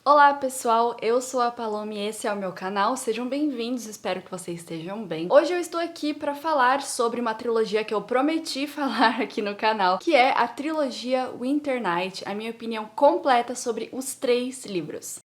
Olá pessoal, eu sou a Paloma e esse é o meu canal, sejam bem-vindos, espero que vocês estejam bem. Hoje eu estou aqui para falar sobre uma trilogia que eu prometi falar aqui no canal, que é a trilogia Winter Night, a minha opinião completa sobre os 3 livros.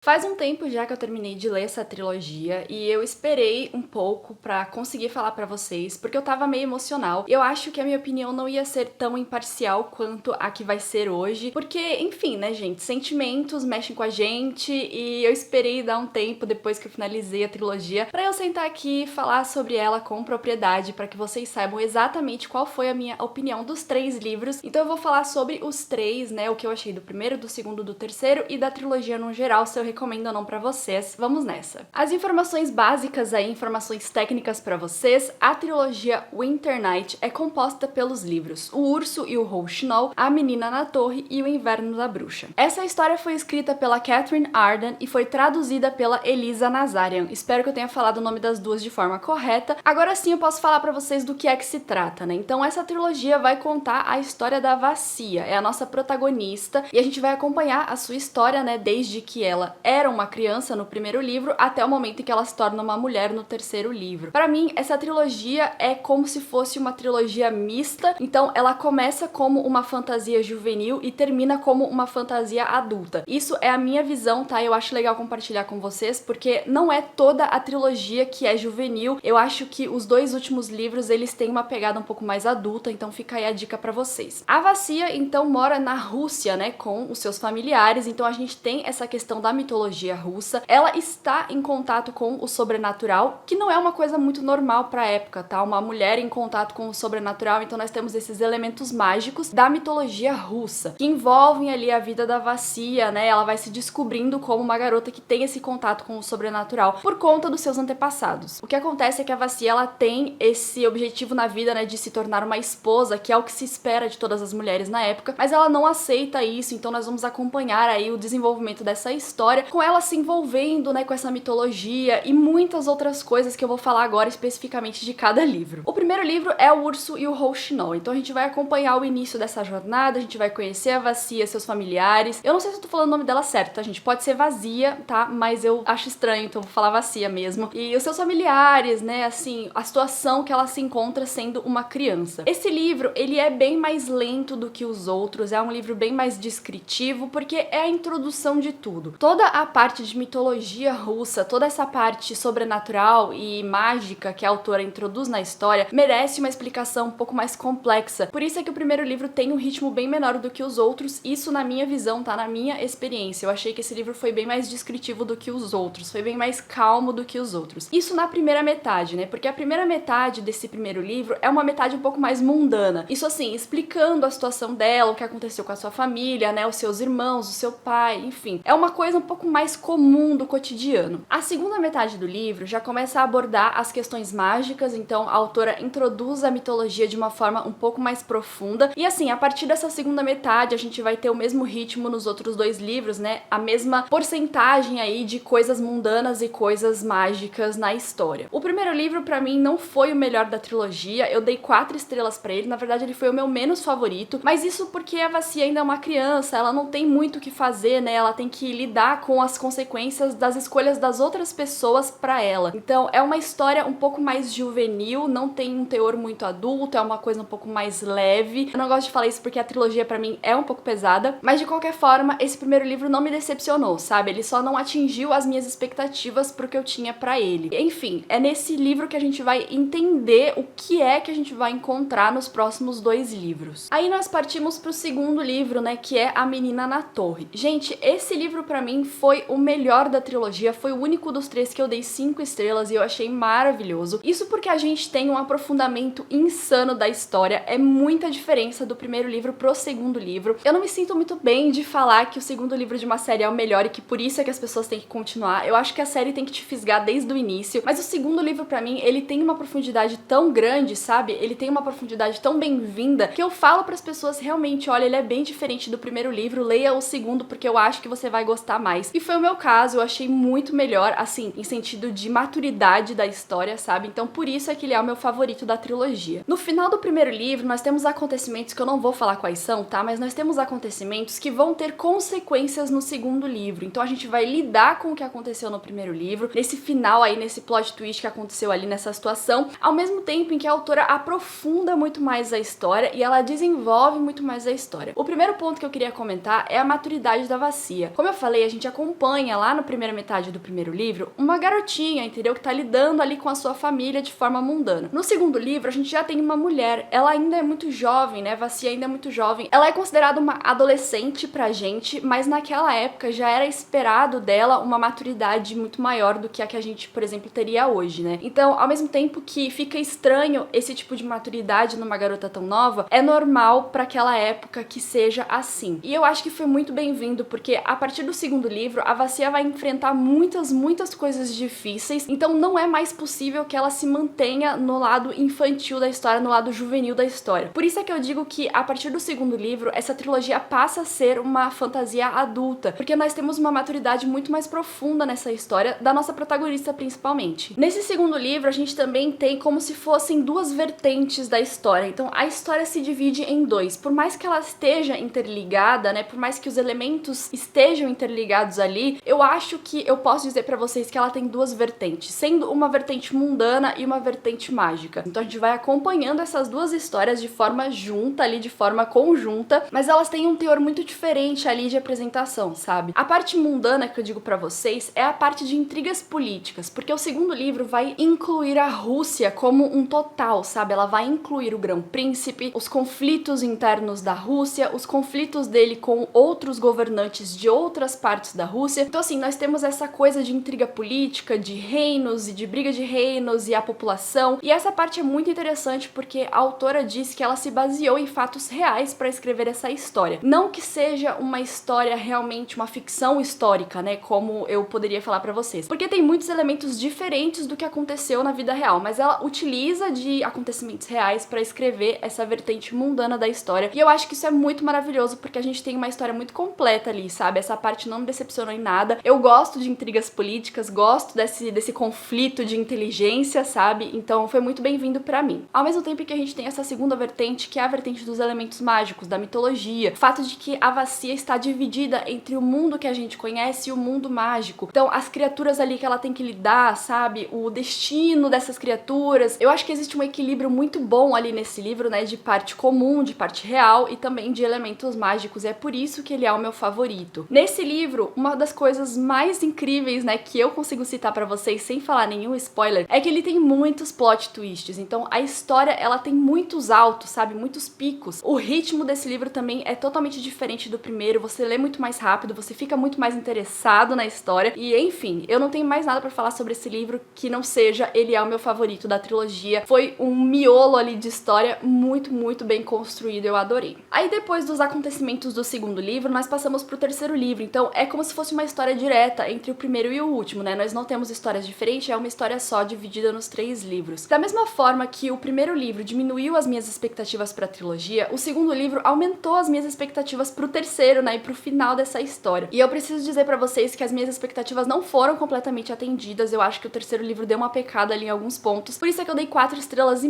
Faz um tempo já que eu terminei de ler essa trilogia e eu esperei um pouco pra conseguir falar pra vocês, porque eu tava meio emocional. Eu acho que a minha opinião não ia ser tão imparcial quanto a que vai ser hoje, porque, enfim, né, gente, sentimentos mexem com a gente e eu esperei dar um tempo depois que eu finalizei a trilogia pra eu sentar aqui e falar sobre ela com propriedade, pra que vocês saibam exatamente qual foi a minha opinião dos 3 livros. Então eu vou falar sobre os 3, né, o que eu achei do primeiro, do segundo, do terceiro e da trilogia no geral, se eu recomendo ou não pra vocês. Vamos nessa. As informações básicas aí, informações técnicas pra vocês, a trilogia Winter Night é composta pelos livros O Urso e o Rouxinol, A Menina na Torre e O Inverno da Bruxa. Essa história foi escrita pela Catherine Arden e foi traduzida pela Elisa Nazarian. Espero que eu tenha falado o nome das duas de forma correta. Agora sim eu posso falar pra vocês do que é que se trata, né? Então essa trilogia vai contar a história da Vassia, é a nossa protagonista, e a gente vai acompanhar a sua história, né, desde que ela era uma criança no primeiro livro até o momento em que ela se torna uma mulher no terceiro livro. Para mim, essa trilogia é como se fosse uma trilogia mista, então ela começa como uma fantasia juvenil e termina como uma fantasia adulta. Isso é a minha visão, tá? Eu acho legal compartilhar com vocês, porque não é toda a trilogia que é juvenil. Eu acho que os 2 últimos livros, eles têm uma pegada um pouco mais adulta, então fica aí a dica pra vocês. A Vassia, então, mora na Rússia, né, com os seus familiares, então a gente tem essa questão da mitologia russa. Ela está em contato com o sobrenatural, que não é uma coisa muito normal pra época, tá? Uma mulher em contato com o sobrenatural, então nós temos esses elementos mágicos da mitologia russa, que envolvem ali a vida da Vassia, né? Ela vai se descobrindo como uma garota que tem esse contato com o sobrenatural por conta dos seus antepassados. O que acontece é que a Vassia, ela tem esse objetivo na vida, né, de se tornar uma esposa, que é o que se espera de todas as mulheres na época, mas ela não aceita isso, então nós vamos acompanhar aí o desenvolvimento dessa história, com ela se envolvendo, né, com essa mitologia e muitas outras coisas que eu vou falar agora especificamente de cada livro. O primeiro livro é O Urso e o Rouxinol, então a gente vai acompanhar o início dessa jornada, a gente vai conhecer a Vassia, seus familiares. Eu não sei se eu tô falando o nome dela certo, tá, gente? Pode ser Vazia, tá? Mas eu acho estranho, então vou falar Vassia mesmo. E os seus familiares, né, assim, a situação que ela se encontra sendo uma criança. Esse livro, ele é bem mais lento do que os outros, é um livro bem mais descritivo, porque é a introdução de tudo. Toda a parte de mitologia russa, toda essa parte sobrenatural e mágica que a autora introduz na história, merece uma explicação um pouco mais complexa. Por isso é que o primeiro livro tem um ritmo bem menor do que os outros, isso na minha visão, tá? Na minha experiência. Eu achei que esse livro foi bem mais descritivo do que os outros, foi bem mais calmo do que os outros. Isso na primeira metade, né? Porque a primeira metade desse primeiro livro é uma metade um pouco mais mundana. Isso assim, explicando a situação dela, o que aconteceu com a sua família, né? Os seus irmãos, o seu pai, enfim. É uma coisa um pouco mais comum do cotidiano. A segunda metade do livro já começa a abordar as questões mágicas, então a autora introduz a mitologia de uma forma um pouco mais profunda, e assim, a partir dessa segunda metade a gente vai ter o mesmo ritmo nos outros 2 livros, né, a mesma porcentagem aí de coisas mundanas e coisas mágicas na história. O primeiro livro pra mim não foi o melhor da trilogia, eu dei 4 estrelas pra ele, na verdade ele foi o meu menos favorito, mas isso porque a Vassia ainda é uma criança, ela não tem muito o que fazer, né, ela tem que lidar com as consequências das escolhas das outras pessoas pra ela. Então é uma história um pouco mais juvenil, não tem um teor muito adulto, é uma coisa um pouco mais leve. Eu não gosto de falar isso porque a trilogia pra mim é um pouco pesada, mas de qualquer forma, esse primeiro livro não me decepcionou, sabe? Ele só não atingiu as minhas expectativas pro que eu tinha pra ele. Enfim, é nesse livro que a gente vai entender o que é que a gente vai encontrar nos próximos 2 livros. Aí nós partimos pro segundo livro, né, que é A Menina na Torre. Gente, esse livro pra mim foi o melhor da trilogia, foi o único dos 3 que eu dei 5 estrelas e eu achei maravilhoso. Isso porque a gente tem um aprofundamento insano da história, é muita diferença do primeiro livro pro segundo livro. Eu não me sinto muito bem de falar que o segundo livro de uma série é o melhor e que por isso é que as pessoas têm que continuar. Eu acho que a série tem que te fisgar desde o início, mas o segundo livro pra mim, ele tem uma profundidade tão grande, sabe? Ele tem uma profundidade tão bem-vinda que eu falo pras pessoas realmente, olha, ele é bem diferente do primeiro livro, leia o segundo porque eu acho que você vai gostar mais. mais. E foi o meu caso, eu achei muito melhor, assim, em sentido de maturidade da história, sabe? Então por isso é que ele é o meu favorito da trilogia. No final do primeiro livro, nós temos acontecimentos que eu não vou falar quais são, tá? Mas nós temos acontecimentos que vão ter consequências no segundo livro. Então a gente vai lidar com o que aconteceu no primeiro livro, nesse final aí, nesse plot twist que aconteceu ali nessa situação, ao mesmo tempo em que a autora aprofunda muito mais a história e ela desenvolve muito mais a história. O primeiro ponto que eu queria comentar é a maturidade da Vassia. Como eu falei, a gente acompanha lá na primeira metade do primeiro livro uma garotinha, entendeu? Que tá lidando ali com a sua família de forma mundana. No segundo livro, a gente já tem uma mulher. Ela ainda é muito jovem, né? Vassia ainda é muito jovem. Ela é considerada uma adolescente pra gente, mas naquela época já era esperado dela uma maturidade muito maior do que a gente, por exemplo, teria hoje, né? Então, ao mesmo tempo que fica estranho esse tipo de maturidade numa garota tão nova, é normal pra aquela época que seja assim. E eu acho que foi muito bem-vindo, porque a partir do segundo livro, a Vassia vai enfrentar muitas coisas difíceis, então não é mais possível que ela se mantenha no lado infantil da história, no lado juvenil da história. Por isso é que eu digo que a partir do segundo livro, essa trilogia passa a ser uma fantasia adulta, porque nós temos uma maturidade muito mais profunda nessa história, da nossa protagonista principalmente. Nesse segundo livro, a gente também tem como se fossem duas vertentes da história, então a história se divide em dois. Por mais que ela esteja interligada, né, por mais que os elementos estejam interligados ali, eu acho que eu posso dizer pra vocês que ela tem duas vertentes, sendo uma vertente mundana e uma vertente mágica. Então a gente vai acompanhando essas duas histórias de forma junta ali, de forma conjunta, mas elas têm um teor muito diferente ali de apresentação, sabe? A parte mundana que eu digo pra vocês é a parte de intrigas políticas, porque o segundo livro vai incluir a Rússia como um total, sabe? Ela vai incluir o Grão-Príncipe, os conflitos internos da Rússia, os conflitos dele com outros governantes de outras partes da Rússia. Então assim, nós temos essa coisa de intriga política, de reinos e de briga de reinos e a população. E essa parte é muito interessante porque a autora diz que ela se baseou em fatos reais para escrever essa história. Não que seja uma história realmente uma ficção histórica, né, como eu poderia falar para vocês. Porque tem muitos elementos diferentes do que aconteceu na vida real, mas ela utiliza de acontecimentos reais para escrever essa vertente mundana da história. E eu acho que isso é muito maravilhoso porque a gente tem uma história muito completa ali, sabe? Essa parte não me decepcionou em nada. Eu gosto de intrigas políticas, gosto desse conflito de inteligência, sabe? Então foi muito bem-vindo pra mim. Ao mesmo tempo que a gente tem essa segunda vertente, que é a vertente dos elementos mágicos, da mitologia, o fato de que a Vassia está dividida entre o mundo que a gente conhece e o mundo mágico. Então as criaturas ali que ela tem que lidar, sabe? O destino dessas criaturas. Eu acho que existe um equilíbrio muito bom ali nesse livro, né? De parte comum, de parte real e também de elementos mágicos. E é por isso que ele é o meu favorito. Nesse livro, uma das coisas mais incríveis, né, que eu consigo citar pra vocês sem falar nenhum spoiler, é que ele tem muitos plot twists. Então a história, ela tem muitos altos, sabe? Muitos picos. O ritmo desse livro também é totalmente diferente do primeiro. Você lê muito mais rápido, você fica muito mais interessado na história. E enfim, eu não tenho mais nada pra falar sobre esse livro que não seja ele é o meu favorito da trilogia. Foi um miolo ali de história muito bem construído, eu adorei. Aí depois dos acontecimentos do segundo livro, nós passamos pro terceiro livro. Então é como se fosse uma história direta entre o primeiro e o último, né? Nós não temos histórias diferentes, é uma história só dividida nos 3 livros. Da mesma forma que o primeiro livro diminuiu as minhas expectativas pra trilogia, o segundo livro aumentou as minhas expectativas pro terceiro, né? E pro final dessa história. E eu preciso dizer pra vocês que as minhas expectativas não foram completamente atendidas. Eu acho que o terceiro livro deu uma pecada ali em alguns pontos. Por isso é que eu dei 4,5 estrelas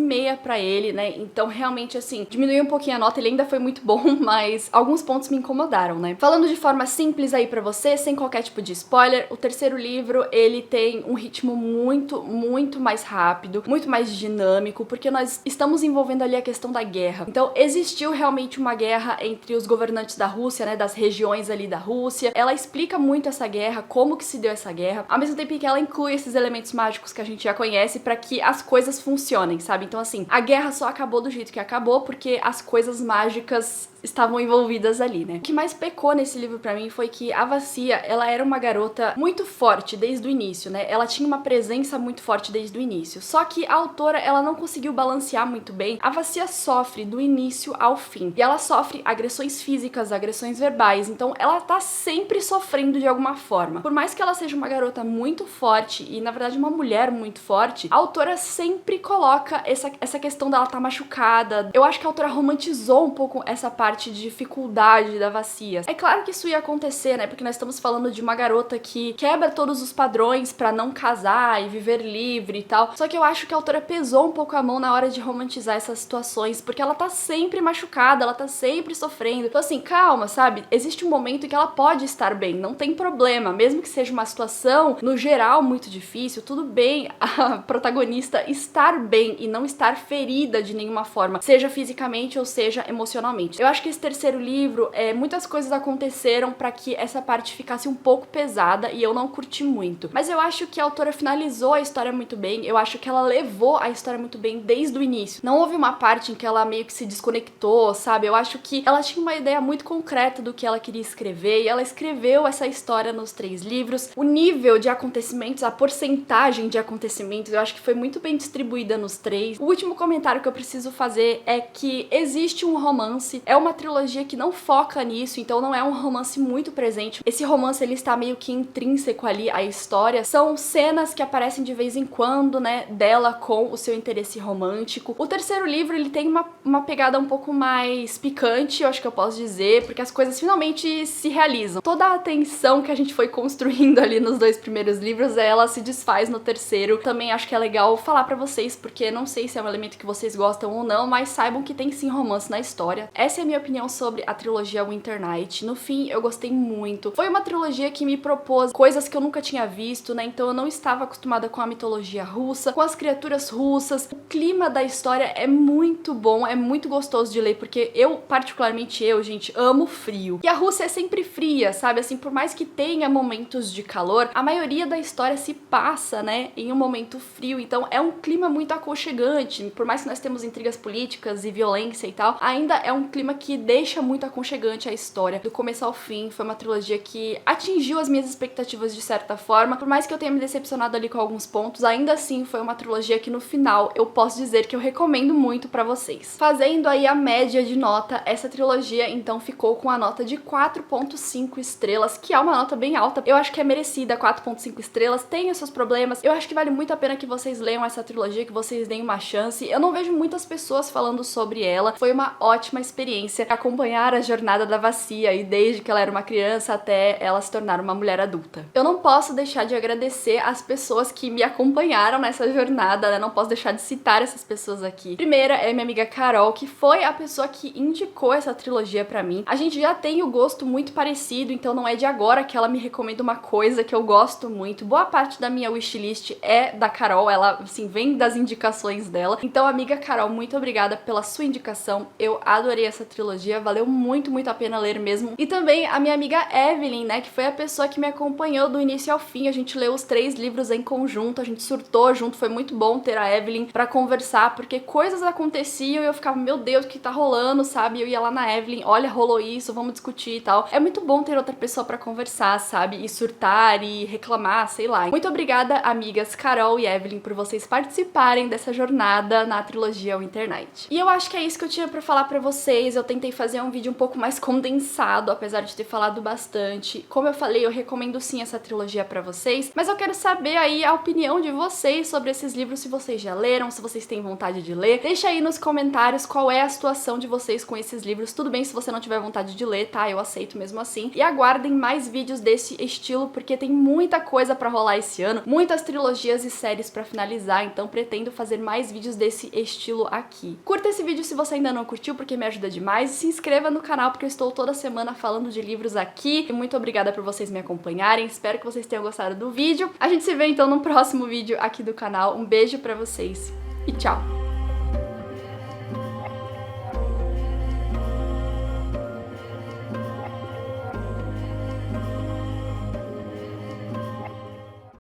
pra ele, né? Então realmente assim, diminuiu um pouquinho a nota, ele ainda foi muito bom, mas alguns pontos me incomodaram, né? Falando de forma simples aí pra você, sem qualquer tipo de spoiler, o terceiro livro, ele tem um ritmo muito mais rápido, muito mais dinâmico, porque nós estamos envolvendo ali a questão da guerra. Então existiu realmente uma guerra entre os governantes da Rússia, né, das regiões ali da Rússia. Ela explica muito essa guerra, como que se deu essa guerra, ao mesmo tempo que ela inclui esses elementos mágicos que a gente já conhece pra que as coisas funcionem, sabe? Então assim, a guerra só acabou do jeito que acabou porque as coisas mágicas estavam envolvidas ali, né? O que mais pecou nesse livro pra mim foi que a Vassia, ela era uma garota muito forte desde o início, né? Ela tinha uma presença muito forte desde o início. Só que a autora, ela não conseguiu balancear muito bem. A Vassia sofre do início ao fim. E ela sofre agressões físicas, agressões verbais. Então ela tá sempre sofrendo de alguma forma. Por mais que ela seja uma garota muito forte e, na verdade, uma mulher muito forte, a autora sempre coloca essa questão dela tá machucada. Eu acho que a autora romantizou um pouco essa parte parte de dificuldade da Vassia. É claro que isso ia acontecer, né? Porque nós estamos falando de uma garota que quebra todos os padrões pra não casar e viver livre e tal. Só que eu acho que a autora pesou um pouco a mão na hora de romantizar essas situações, porque ela tá sempre machucada, ela tá sempre sofrendo. Então assim, calma, sabe? Existe um momento em que ela pode estar bem, não tem problema, mesmo que seja uma situação, no geral, muito difícil, tudo bem a protagonista estar bem e não estar ferida de nenhuma forma, seja fisicamente ou seja emocionalmente. Eu acho que esse terceiro livro, muitas coisas aconteceram pra que essa parte ficasse um pouco pesada e eu não curti muito. Mas eu acho que a autora finalizou a história muito bem, eu acho que ela levou a história muito bem desde o início. Não houve uma parte em que ela meio que se desconectou, sabe? Eu acho que ela tinha uma ideia muito concreta do que ela queria escrever e ela escreveu essa história nos 3 livros. O nível de acontecimentos, a porcentagem de acontecimentos, eu acho que foi muito bem distribuída nos 3. O último comentário que eu preciso fazer é que existe um romance, é uma trilogia que não foca nisso, então não é um romance muito presente. Esse romance, ele está meio que intrínseco ali à história. São cenas que aparecem de vez em quando, né, dela com o seu interesse romântico. O terceiro livro, ele tem uma pegada um pouco mais picante, eu acho que eu posso dizer, porque as coisas finalmente se realizam. Toda a tensão que a gente foi construindo ali nos 2 primeiros livros, ela se desfaz no terceiro. Também acho que é legal falar pra vocês, porque não sei se é um elemento que vocês gostam ou não, mas saibam que tem sim romance na história. Essa é a minha opinião sobre a trilogia Winter Night. No fim, eu gostei muito. Foi uma trilogia que me propôs coisas que eu nunca tinha visto, né? Então eu não estava acostumada com a mitologia russa, com as criaturas russas. O clima da história é muito bom, é muito gostoso de ler, porque eu, particularmente gente, amo frio. E a Rússia é sempre fria, sabe? Assim, por mais que tenha momentos de calor, a maioria da história se passa, né, em um momento frio. Então é um clima muito aconchegante. Por mais que nós temos intrigas políticas e violência e tal, ainda é um clima que deixa muito aconchegante a história. Do começo ao fim, foi uma trilogia que atingiu as minhas expectativas de certa forma. Por mais que eu tenha me decepcionado ali com alguns pontos, ainda assim foi uma trilogia que no final eu posso dizer que eu recomendo muito pra vocês. Fazendo aí a média de nota, essa trilogia então ficou com a nota de 4.5 estrelas, que é uma nota bem alta. Eu acho que é merecida, 4.5 estrelas, tem os seus problemas. Eu acho que vale muito a pena que vocês leiam essa trilogia, que vocês deem uma chance. Eu não vejo muitas pessoas falando sobre ela. Foi uma ótima experiência acompanhar a jornada da Vassia, e desde que ela era uma criança até ela se tornar uma mulher adulta. Eu não posso deixar de agradecer as pessoas que me acompanharam nessa jornada, né? Não posso deixar de citar essas pessoas aqui. Primeira é minha amiga Carol, que foi a pessoa que indicou essa trilogia pra mim. A gente já tem o gosto muito parecido, então não é de agora que ela me recomenda uma coisa que eu gosto muito. Boa parte da minha wishlist é da Carol, ela, assim, vem das indicações dela. Então, amiga Carol, muito obrigada pela sua indicação. Eu adorei essa trilogia, valeu muito, muito a pena ler mesmo. E também a minha amiga Evelyn, né, que foi a pessoa que me acompanhou do início ao fim. A gente leu os 3 livros em conjunto, a gente surtou junto, foi muito bom ter a Evelyn pra conversar, porque coisas aconteciam e eu ficava, meu Deus, o que tá rolando, sabe? Eu ia lá na Evelyn, olha, rolou isso, vamos discutir e tal. É muito bom ter outra pessoa pra conversar, sabe? E surtar e reclamar, sei lá. Muito obrigada, amigas Carol e Evelyn, por vocês participarem dessa jornada na trilogia Winter Night. E eu acho que é isso que eu tinha pra falar pra vocês. Eu tentei fazer um vídeo um pouco mais condensado, apesar de ter falado bastante. Como eu falei, eu recomendo sim essa trilogia pra vocês, mas eu quero saber aí a opinião de vocês sobre esses livros, se vocês já leram, se vocês têm vontade de ler. Deixa aí nos comentários qual é a situação de vocês com esses livros. Tudo bem se você não tiver vontade de ler, tá? Eu aceito mesmo assim. E aguardem mais vídeos desse estilo, porque tem muita coisa pra rolar esse ano, muitas trilogias e séries pra finalizar, então pretendo fazer mais vídeos desse estilo aqui. Curta esse vídeo se você ainda não curtiu, porque me ajuda demais, e se inscreva no canal, porque eu estou toda semana falando de livros aqui. E muito obrigada por vocês me acompanharem, espero que vocês tenham gostado do vídeo. A gente se vê então no próximo vídeo aqui do canal. Um beijo pra vocês e tchau!